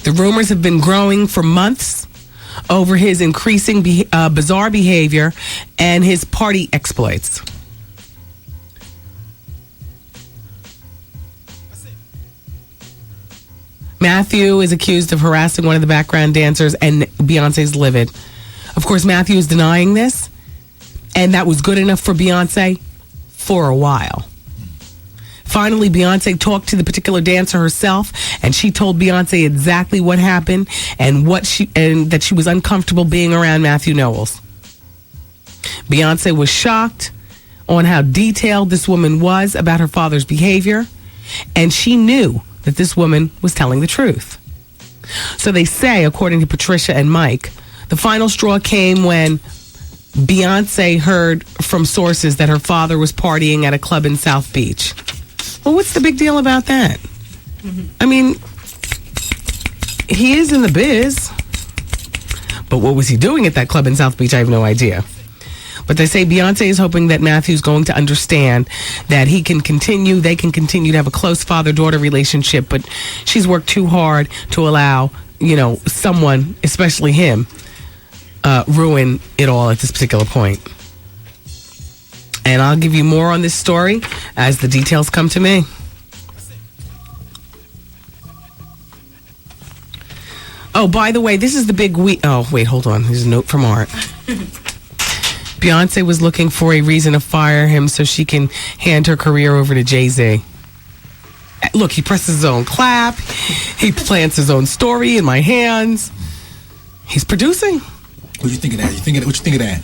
The rumors have been growing for months over his increasing bizarre behavior and his party exploits. Matthew is accused of harassing one of the background dancers, and Beyonce's livid. Of course, Matthew is denying this, and that was good enough for Beyonce for a while. Finally, Beyonce talked to the particular dancer herself, and she told Beyonce exactly what happened and that she was uncomfortable being around Matthew Knowles. Beyonce was shocked on how detailed this woman was about her father's behavior, and she knew that this woman was telling the truth. So they say, according to Patricia and Mike, the final straw came when Beyonce heard from sources that her father was partying at a club in South Beach. Well, what's the big deal about that? I mean, he is in the biz. But what was he doing at that club in South Beach? I have no idea. But they say Beyonce is hoping that Matthew's going to understand that they can continue to have a close father-daughter relationship, but she's worked too hard to allow, someone, especially him, ruin it all at this particular point. And I'll give you more on this story as the details come to me. Oh, by the way, this is the big week. Oh, wait, hold on. There's a note from Art. Beyonce was looking for a reason to fire him so she can hand her career over to Jay-Z. Look, he presses his own clap. He plants his own story in my hands. He's producing. What do you think of that? What you think of that?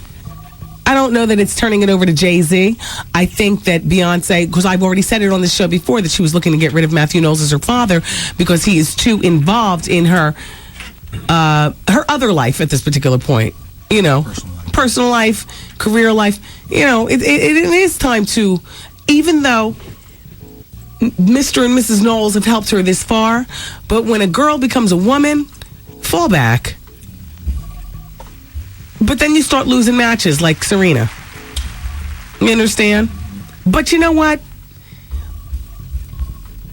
I don't know that it's turning it over to Jay-Z. I think that Beyonce, because I've already said it on this show before, that she was looking to get rid of Matthew Knowles as her father because he is too involved in her other life at this particular point. Personal life, career life. It is time to, even though Mr. and Mrs. Knowles have helped her this far, but when a girl becomes a woman, fall back. But then you start losing matches like Serena. You understand? But you know what?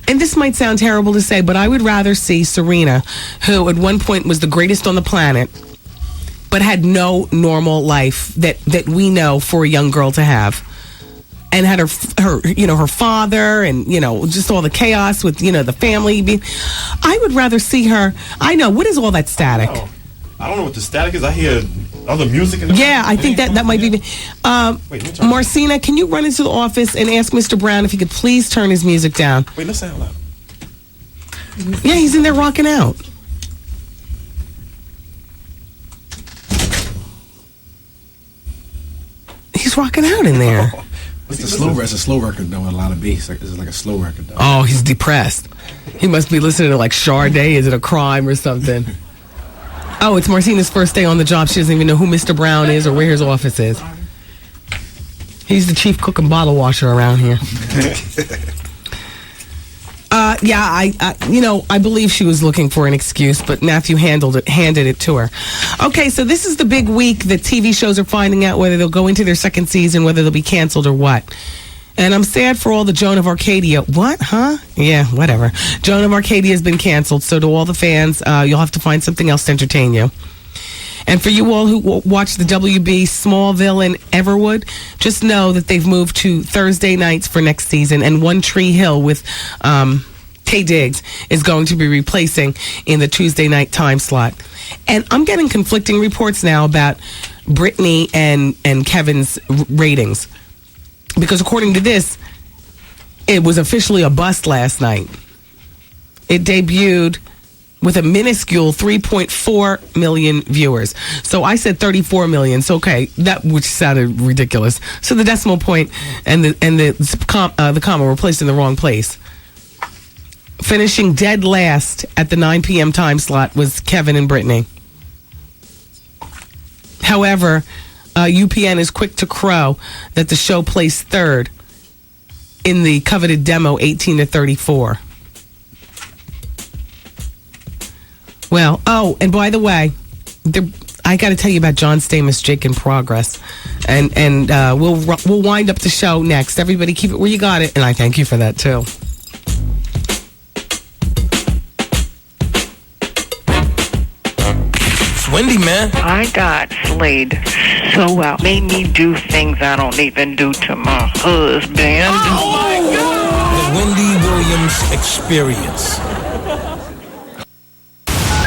And this might sound terrible to say, but I would rather see Serena, who at one point was the greatest on the planet, but had no normal life that we know for a young girl to have. And had her father and, just all the chaos with, the family. I would rather see her. I know. What is all that static? I don't know what the static is. I hear Other music in the I think that might be. Marcina, can you run into the office and ask Mr. Brown if he could please turn his music down? Wait, let's sound loud. Yeah, he's in there rocking out. He's rocking out in there. It's a slow record though, with a lot of bass. It's like a slow record though. Oh, he's depressed. He must be listening to like Sade. Is it a crime or something? Oh, it's Marcina's first day on the job. She doesn't even know who Mr. Brown is or where his office is. He's the chief cook and bottle washer around here. I believe she was looking for an excuse, but Matthew handed it to her. Okay, so this is the big week that TV shows are finding out whether they'll go into their second season, whether they'll be canceled or what. And I'm sad for all the Joan of Arcadia. What? Huh? Yeah, whatever. Joan of Arcadia has been canceled, so to all the fans, you'll have to find something else to entertain you. And for you all who watch the WB Smallville and Everwood, just know that they've moved to Thursday nights for next season, and One Tree Hill with Taye Diggs is going to be replacing in the Tuesday night time slot. And I'm getting conflicting reports now about Brittany and Kevin's ratings. Because according to this, it was officially a bust last night. It debuted with a minuscule 3.4 million viewers. So I said 34 million. So okay, which sounded ridiculous. So the decimal point and the comma were placed in the wrong place. Finishing dead last at the 9 p.m. time slot was Kevin and Brittany. However, UPN is quick to crow that the show placed third in the coveted demo 18 to 34. Well, and by the way, I got to tell you about John Stamos, Jake in Progress, and we'll wind up the show next. Everybody, keep it where you got it, and I thank you for that too. Wendy, man. I got slayed so well. Made me do things I don't even do to my husband. Oh my God! The Wendy Williams Experience.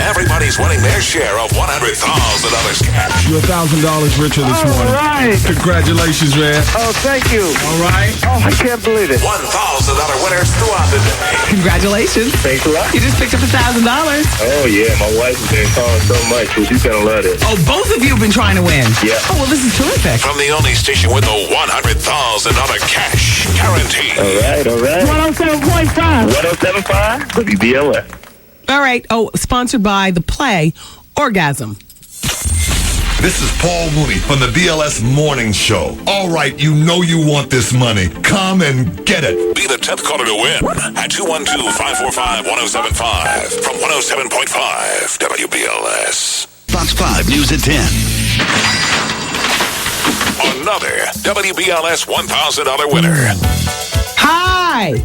Everybody's winning their share of $100,000 cash. You're $1,000 richer this morning. All right. Congratulations, man. Oh, thank you. All right. Oh, I can't believe it. $1,000 winners throughout the day. Congratulations. Thanks a lot. You just picked up $1,000. Oh, yeah. My wife has been calling so much, so she's going to love it. Oh, both of you have been trying to win. Yeah. Oh, well, this is terrific. From the only station with the $100,000 cash guarantee. All right. 107.5. 107.5. WBLS. All right. Oh, sponsored by the play Orgasm. This is Paul Mooney from the BLS Morning Show. All right, you know you want this money. Come and get it. Be the 10th caller to win at 212-545-1075 from 107.5 WBLS. Fox 5 News at 10. Another WBLS $1,000 winner. Hi.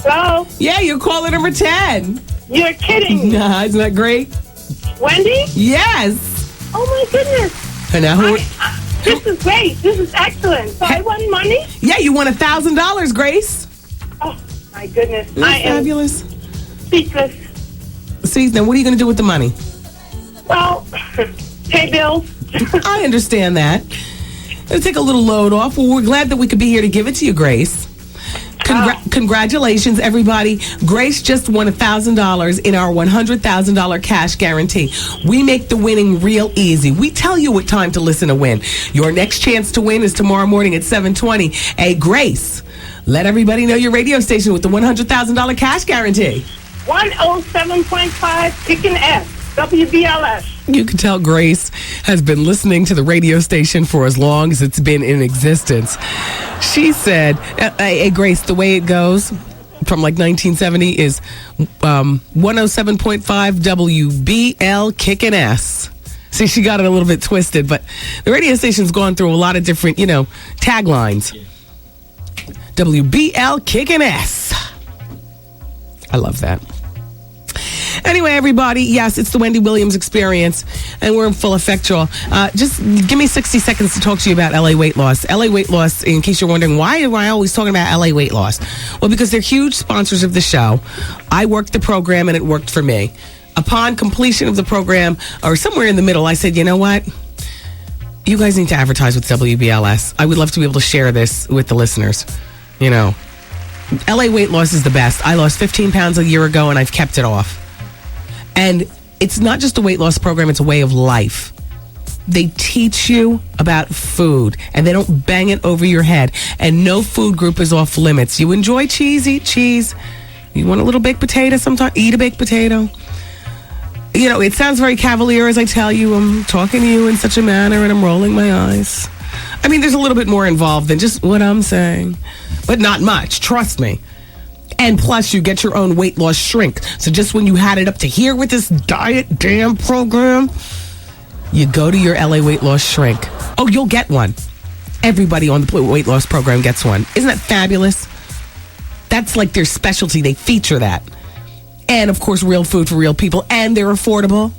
Hello? Yeah, you're caller number 10. You're kidding. Nah, isn't that great? Wendy? Yes. Oh, my goodness. And now this is great. This is excellent. So I won money? Yeah, you won $1,000, Grace. Oh, my goodness. Isn't that fabulous? Speechless. See, now what are you going to do with the money? Well, pay bills. I understand that. It'll take a little load off. Well, we're glad that we could be here to give it to you, Grace. Congratulations, everybody. Grace just won $1,000 in our $100,000 cash guarantee. We make the winning real easy. We tell you what time to listen to win. Your next chance to win is tomorrow morning at 7:20. Hey, Grace, let everybody know your radio station with the $100,000 cash guarantee. 107.5 Kickin' S, WBLS. You can tell Grace has been listening to the radio station for as long as it's been in existence. She said, hey, Grace, the way it goes from like 1970 is 107.5 WBL Kickin' S. See, she got it a little bit twisted, but the radio station's gone through a lot of different, taglines. WBL Kickin' S. I love that. Anyway, everybody, yes, it's the Wendy Williams Experience, and we're in full effect, y'all. Just give me 60 seconds to talk to you about LA weight loss. LA weight loss, in case you're wondering, why am I always talking about LA weight loss? Well, because they're huge sponsors of the show. I worked the program, and it worked for me. Upon completion of the program, or somewhere in the middle, I said, you know what? You guys need to advertise with WBLS. I would love to be able to share this with the listeners. You know, LA weight loss is the best. I lost 15 pounds a year ago and I've kept it off. And it's not just a weight loss program, it's a way of life. They teach you about food and they don't bang it over your head. And no food group is off limits. You enjoy cheese, eat cheese. You want a little baked potato sometimes, eat a baked potato. You know, it sounds very cavalier as I tell you. I'm talking to you in such a manner and I'm rolling my eyes. I mean, there's a little bit more involved than just what I'm saying, but not much, trust me. And plus, you get your own weight loss shrink. So just when you had it up to here with this diet damn program, you go to your LA weight loss shrink. Oh, you'll get one. Everybody on the weight loss program gets one. Isn't that fabulous? That's like their specialty. They feature that. And, of course, real food for real people. And they're affordable.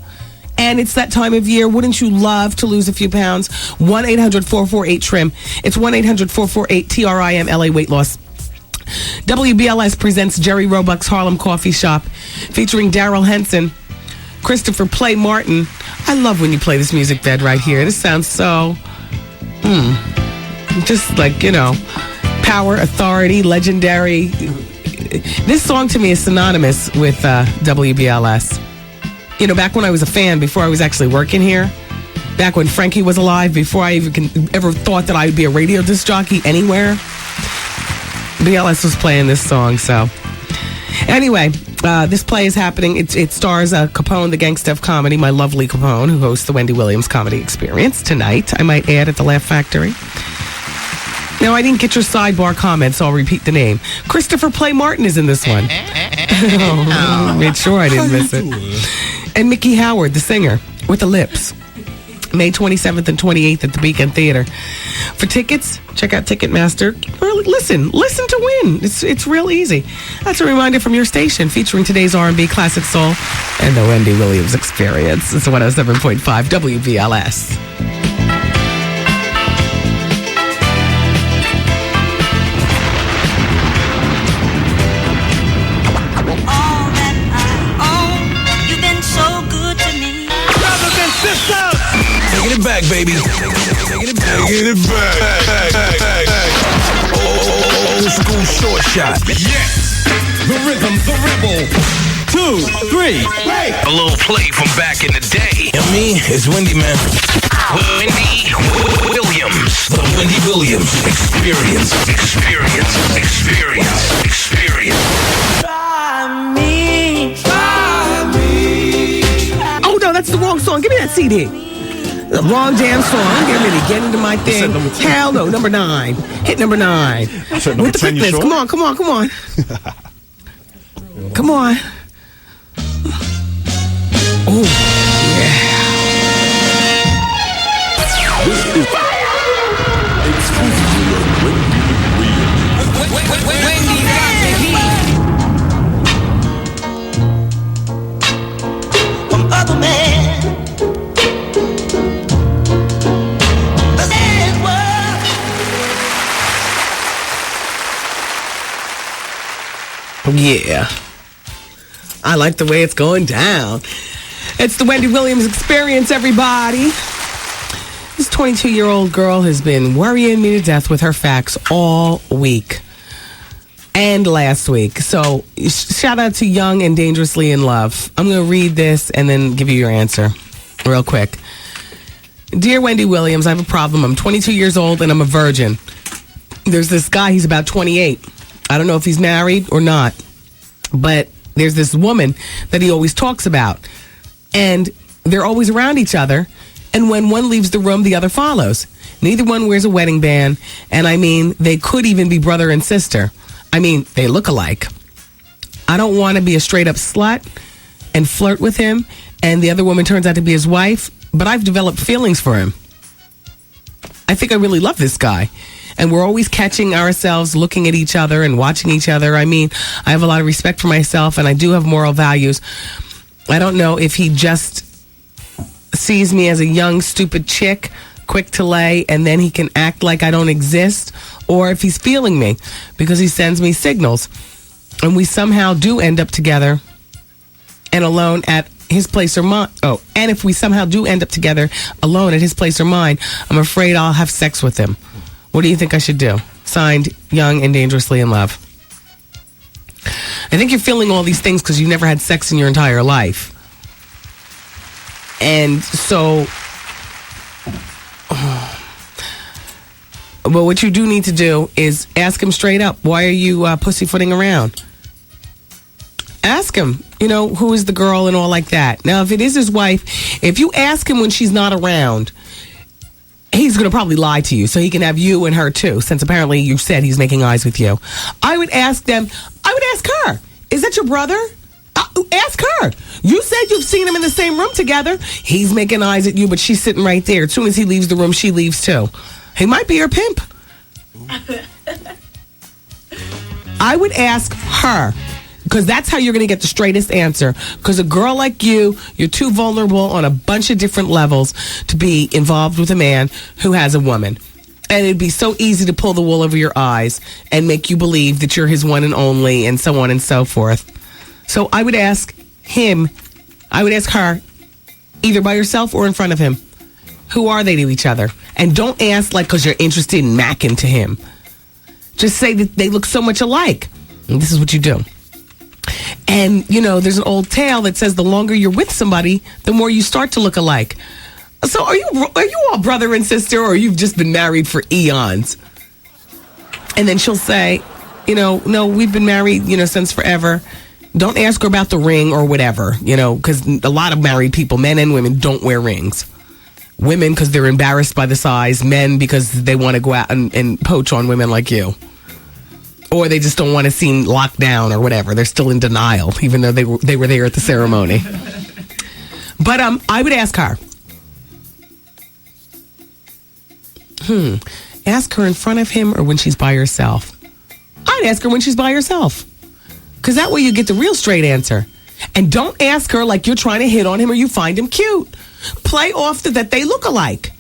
And it's that time of year. Wouldn't you love to lose a few pounds? 1-800-448-TRIM. It's 1-800-448-TRIM, LA Weight Loss. WBLS presents Jerry Roebuck's Harlem Coffee Shop, featuring Daryl Henson, Christopher Play Martin. I love when you play this music bed right here. This sounds so, just like, you know, power, authority, legendary. This song to me is synonymous with WBLS. You know, back when I was a fan, before I was actually working here, back when Frankie was alive, before I ever thought that I would be a radio disc jockey anywhere, BLS was playing this song. So anyway, this play is happening. It stars Capone, the gangsta of comedy, my lovely Capone, who hosts the Wendy Williams Comedy Experience tonight, I might add, at the Laugh Factory. Now, I didn't get your sidebar comments, so I'll repeat the name. Christopher Play Martin is in this one. Made sure I didn't miss it. And Mickey Howard, the singer, with the lips. May 27th and 28th at the Beacon Theater. For tickets, check out Ticketmaster. Or listen to win. It's real easy. That's a reminder from your station, featuring today's R&B classic soul and the Wendy Williams Experience. It's 107.5 WBLS. Taking it back, baby. Taking it back. Taking it back. Old school short shot. Yes! The rhythm, the rebel. 2, 3, break. A little play from back in the day. And me, it's Wendy, man. Wendy Williams. The Wendy Williams Experience. Try me. Oh, no, that's the wrong song. Give me that CD. The wrong damn song. I'm getting ready to get into my thing. Hell no, number 9. Hit number 9. With the quick list. Come on. Come on. Oh, yeah. This is exclusively a Wendy got the heat. From other men. Yeah. I like the way it's going down. It's the Wendy Williams Experience, everybody. This 22-year-old girl has been worrying me to death with her facts all week and last week. So shout out to Young and Dangerously in Love. I'm going to read this and then give you your answer real quick. Dear Wendy Williams, I have a problem. I'm 22 years old and I'm a virgin. There's this guy, he's about 28. I don't know if he's married or not, but there's this woman that he always talks about. And they're always around each other. And when one leaves the room, the other follows. Neither one wears a wedding band. And I mean, they could even be brother and sister. I mean, they look alike. I don't want to be a straight up slut and flirt with him. And the other woman turns out to be his wife. But I've developed feelings for him. I think I really love this guy. And we're always catching ourselves looking at each other and watching each other. I mean, I have a lot of respect for myself and I do have moral values. I don't know if he just sees me as a young, stupid chick, quick to lay, and then he can act like I don't exist, or if he's feeling me because he sends me signals and we somehow do end up together and alone at his place or mine. Oh, and if we somehow do end up together alone at his place or mine, I'm afraid I'll have sex with him. What do you think I should do? Signed, Young and Dangerously in Love. I think you're feeling all these things because you never had sex in your entire life. And so, but what you do need to do is ask him straight up, why are you pussyfooting around? Ask him, who is the girl and all like that. Now, if it is his wife, if you ask him when she's not around, he's going to probably lie to you so he can have you and her too, since apparently you said he's making eyes with you. I would ask her, is that your brother? Ask her. You said you've seen him in the same room together. He's making eyes at you, but she's sitting right there. As soon as he leaves the room, she leaves too. He might be her pimp. I would ask her, because that's how you're going to get the straightest answer. Because a girl like you're too vulnerable on a bunch of different levels to be involved with a man who has a woman. And it'd be so easy to pull the wool over your eyes and make you believe that you're his one and only and so on and so forth. So I would ask her, either by herself or in front of him, who are they to each other? And don't ask because you're interested in macking to him. Just say that they look so much alike. And this is what you do. And, there's an old tale that says the longer you're with somebody, the more you start to look alike. So are you all brother and sister, or you've just been married for eons? And then she'll say, no, we've been married, since forever. Don't ask her about the ring or whatever, because a lot of married people, men and women, don't wear rings. Women because they're embarrassed by the size. Men because they want to go out and poach on women like you. Or they just don't want to seem locked down or whatever. They're still in denial, even though they were there at the ceremony. But I would ask her. Ask her in front of him or when she's by herself. I'd ask her when she's by herself. Because that way you get the real straight answer. And don't ask her like you're trying to hit on him or you find him cute. Play off that they look alike.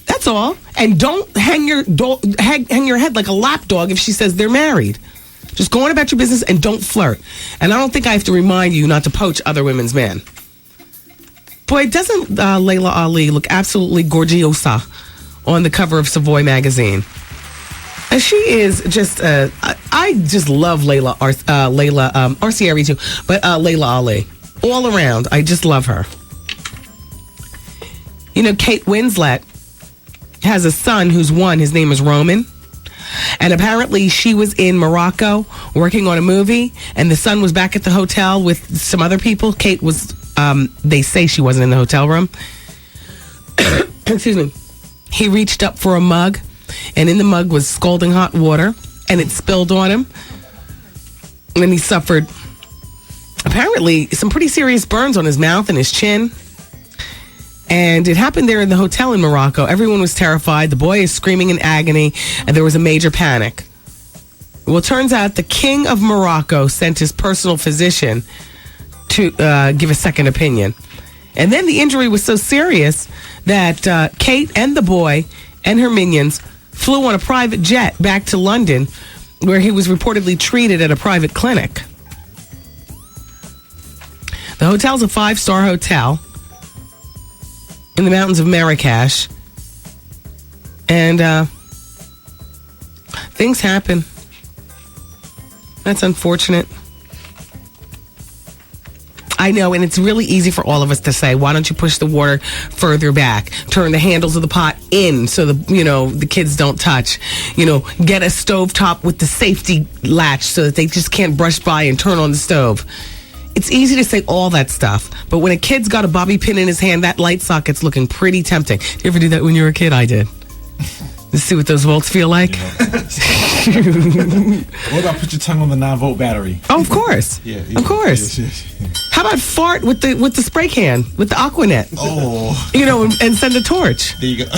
That's all. And don't hang your head like a lapdog if she says they're married. Just go on about your business and don't flirt. And I don't think I have to remind you not to poach other women's men. Boy, doesn't Layla Ali look absolutely gorgiosa on the cover of Savoy magazine? And she is just, I just love Layla Arcieri too, but Layla Ali. All around, I just love her. Kate Winslet has a son who's one. His name is Roman. And apparently she was in Morocco working on a movie, and the son was back at the hotel with some other people. Kate was, they say she wasn't in the hotel room. Excuse me. He reached up for a mug, and in the mug was scalding hot water, and it spilled on him. And he suffered, apparently, some pretty serious burns on his mouth and his chin. And it happened there in the hotel in Morocco. Everyone was terrified. The boy is screaming in agony, and there was a major panic. Well, it turns out the king of Morocco sent his personal physician to give a second opinion. And then the injury was so serious that Kate and the boy and her minions flew on a private jet back to London, where he was reportedly treated at a private clinic. The hotel's a 5-star hotel in the mountains of Marrakesh. And things happen. That's unfortunate. I know, and it's really easy for all of us to say, why don't you push the water further back? Turn the handles of the pot in so the kids don't touch. Get a stovetop with the safety latch so that they just can't brush by and turn on the stove. It's easy to say all that stuff, but when a kid's got a bobby pin in his hand, that light socket's looking pretty tempting. Did you ever do that when you were a kid? I did. Let's see what those volts feel like. What about put your tongue on the 9-volt battery? Oh, of course. Yeah, of course. How about fart with the spray can, with the Aquanet? Oh. And send a torch. There you go.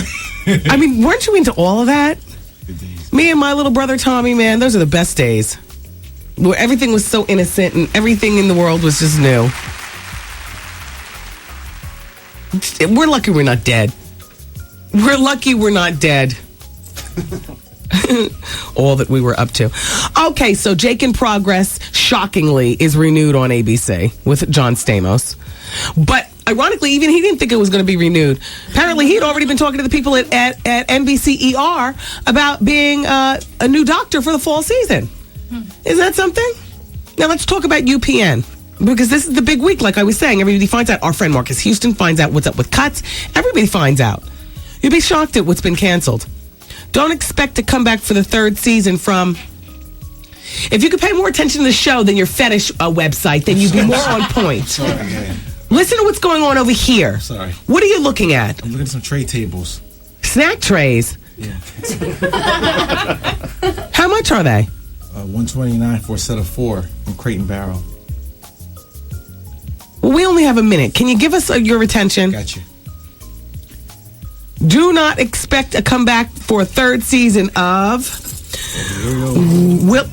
I mean, weren't you into all of that? Me and my little brother Tommy, man, those are the best days. Where everything was so innocent and everything in the world was just new. We're lucky we're not dead. We're lucky we're not dead. all that we were up to. Okay, so Jake in Progress, shockingly, is renewed on ABC with John Stamos. But ironically, even he didn't think it was going to be renewed. Apparently, he'd already been talking to the people at NBC ER about being a new doctor for the fall season. Isn't that something? Now, let's talk about UPN. Because this is the big week, like I was saying. Everybody finds out. Our friend Marcus Houston finds out what's up with cuts. Everybody finds out. You'd be shocked at what's been canceled. Don't expect to come back for the third season from... If you could pay more attention to the show than your fetish website, then you'd be more on point. Listen to what's going on over here. Sorry. What are you looking at? I'm looking at some tray tables. Snack trays? Yeah. How much are they? $129 for a set of 4 from Crate and Barrel. Well, we only have a minute. Can you give us your attention? Got you. Do not expect a comeback for a third season of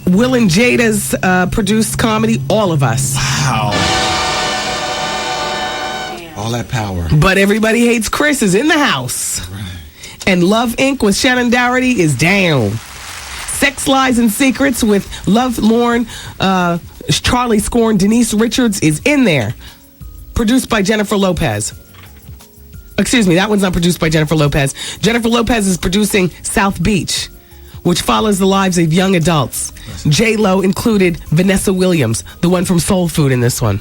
Will and Jada's produced comedy, All of Us. Wow. All that power. But Everybody Hates Chris is in the house. Right. And Love Inc. with Shannon Doherty is down. Sex, Lies, and Secrets with Love Lauren, Charlie Scorn, Denise Richards is in there. Produced by Jennifer Lopez. Excuse me, that one's not produced by Jennifer Lopez. Jennifer Lopez is producing South Beach, which follows the lives of young adults. J-Lo included Vanessa Williams, the one from Soul Food, in this one.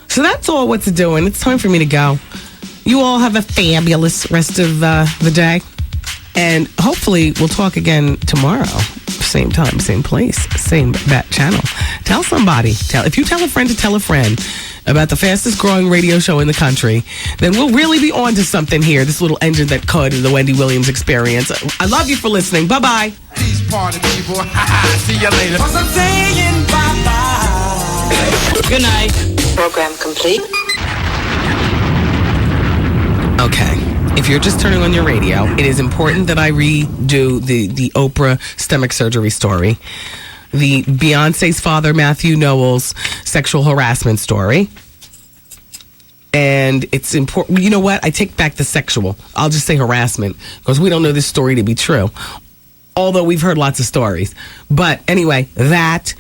So that's all what's doing. It's time for me to go. You all have a fabulous rest of the day. And hopefully we'll talk again tomorrow. Same time, same place, same bat channel. Tell somebody. If you tell a friend to tell a friend about the fastest growing radio show in the country, then we'll really be on to something here. This little engine that could, the Wendy Williams Experience. I love you for listening. Bye-bye. Peace party people. See you later. Cause I'm saying bye-bye. Good night. Program complete. Okay. If you're just turning on your radio, it is important that I redo the Oprah stomach surgery story, the Beyonce's father, Matthew Noel's sexual harassment story. And it's important. You know what? I take back the sexual. I'll just say harassment because we don't know this story to be true. Although we've heard lots of stories. But anyway, that...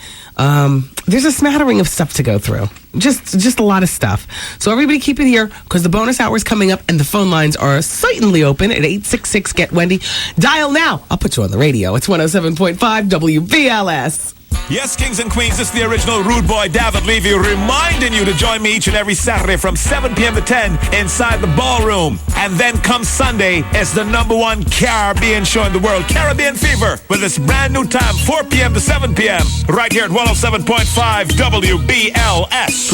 there's a smattering of stuff to go through. Just a lot of stuff. So everybody keep it here because the bonus hour is coming up and the phone lines are certainly open at 866-GET-WENDY. Dial now. I'll put you on the radio. It's 107.5 WBLS. Yes, kings and queens, this is the original Rude Boy, David Levy, reminding you to join me each and every Saturday from 7 p.m. to 10 inside the ballroom. And then come Sunday, it's the #1 Caribbean show in the world, Caribbean Fever, with this brand new time, 4 p.m. to 7 p.m. right here at 107.5 WBLS.